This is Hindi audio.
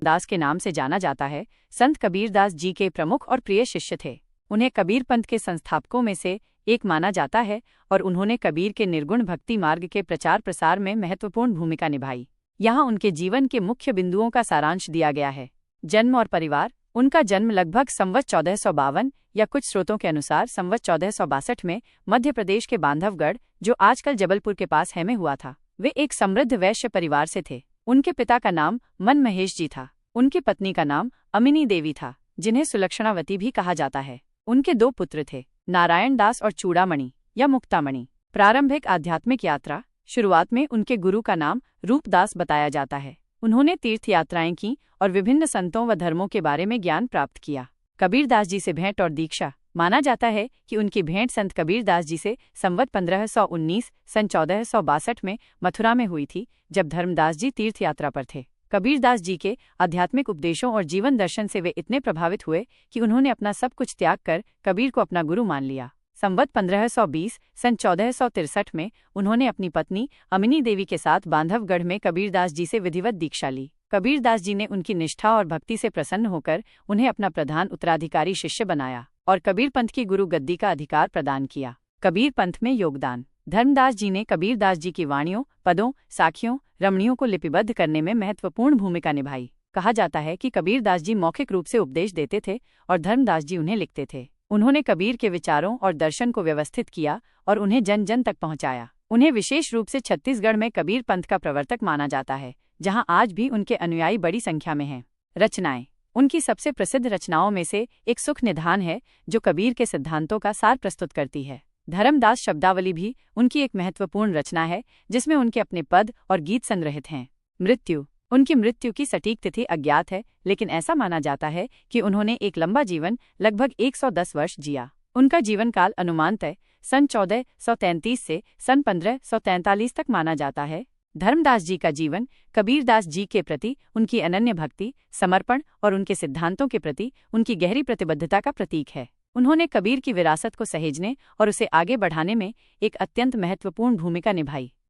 दास के नाम से जाना जाता है, संत कबीरदास जी के प्रमुख और प्रिय शिष्य थे। उन्हें कबीर पंथ के संस्थापकों में से एक माना जाता है और उन्होंने कबीर के निर्गुण भक्ति मार्ग के प्रचार प्रसार में महत्वपूर्ण भूमिका निभाई। यहाँ उनके जीवन के मुख्य बिंदुओं का सारांश दिया गया है। जन्म और परिवार। उनका जन्म लगभग संवत 1452 या कुछ स्रोतों के अनुसार संवत 1462 में मध्य प्रदेश के बांधवगढ़, जो आजकल जबलपुर के पास है, में हुआ था। वे एक समृद्ध वैश्य परिवार से थे। उनके पिता का नाम मन महेश जी था। उनकी पत्नी का नाम अमिनी देवी था, जिन्हें सुलक्षणावती भी कहा जाता है। उनके 2 पुत्र थे, नारायण दास और चूड़ामणि या मुक्तामणि। प्रारंभिक आध्यात्मिक यात्रा। शुरुआत में उनके गुरु का नाम रूपदास बताया जाता है। उन्होंने तीर्थ यात्राएं की और विभिन्न संतों व धर्मों के बारे में ज्ञान प्राप्त किया। कबीरदास जी से भेंट और दीक्षा। माना जाता है कि उनकी भेंट संत कबीरदास जी से संवत 1519 सन 1462 में मथुरा में हुई थी, जब धर्मदास जी तीर्थ यात्रा पर थे। कबीरदास जी के आध्यात्मिक उपदेशों और जीवन दर्शन से वे इतने प्रभावित हुए कि उन्होंने अपना सब कुछ त्याग कर कबीर को अपना गुरु मान लिया। संवत 1520 सन 1463 में उन्होंने अपनी पत्नी अमिनी देवी के साथ बांधवगढ़ में कबीरदास जी से विधिवत दीक्षा ली। कबीरदास जी ने उनकी निष्ठा और भक्ति से प्रसन्न होकर उन्हें अपना प्रधान उत्तराधिकारी शिष्य बनाया और कबीर पंथ की गुरु गद्दी का अधिकार प्रदान किया। कबीर पंथ में योगदान। धर्मदास जी ने कबीरदास जी की वाणियों, पदों, साखियों, रमणियों को लिपिबद्ध करने में महत्वपूर्ण भूमिका निभाई। कहा जाता है कि कबीरदास जी मौखिक रूप से उपदेश देते थे और धर्मदास जी उन्हें लिखते थे। उन्होंने कबीर के विचारों और दर्शन को व्यवस्थित किया और उन्हें जन जन तक पहुंचाया। उन्हें विशेष रूप से छत्तीसगढ़ में कबीर पंथ का प्रवर्तक माना जाता है, जहां आज भी उनके अनुयायी बड़ी संख्या में हैं। रचनाएं। उनकी सबसे प्रसिद्ध रचनाओं में से एक सुख निधान है, जो कबीर के सिद्धांतों का सार प्रस्तुत करती है। धर्मदास शब्दावली भी उनकी एक महत्वपूर्ण रचना है, जिसमें उनके अपने पद और गीत संग्रहित हैं। मृत्यु। उनकी मृत्यु की सटीक तिथि अज्ञात है, लेकिन ऐसा माना जाता है कि उन्होंने एक लंबा जीवन लगभग 110 वर्ष जिया। उनका जीवन काल अनुमानतः सन 1433 से सन 1543 तक माना जाता है। धर्मदास जी का जीवन कबीरदास जी के प्रति उनकी अनन्य भक्ति, समर्पण और उनके सिद्धांतों के प्रति उनकी गहरी प्रतिबद्धता का प्रतीक है। उन्होंने कबीर की विरासत को सहेजने और उसे आगे बढ़ाने में एक अत्यंत महत्वपूर्ण भूमिका निभाई।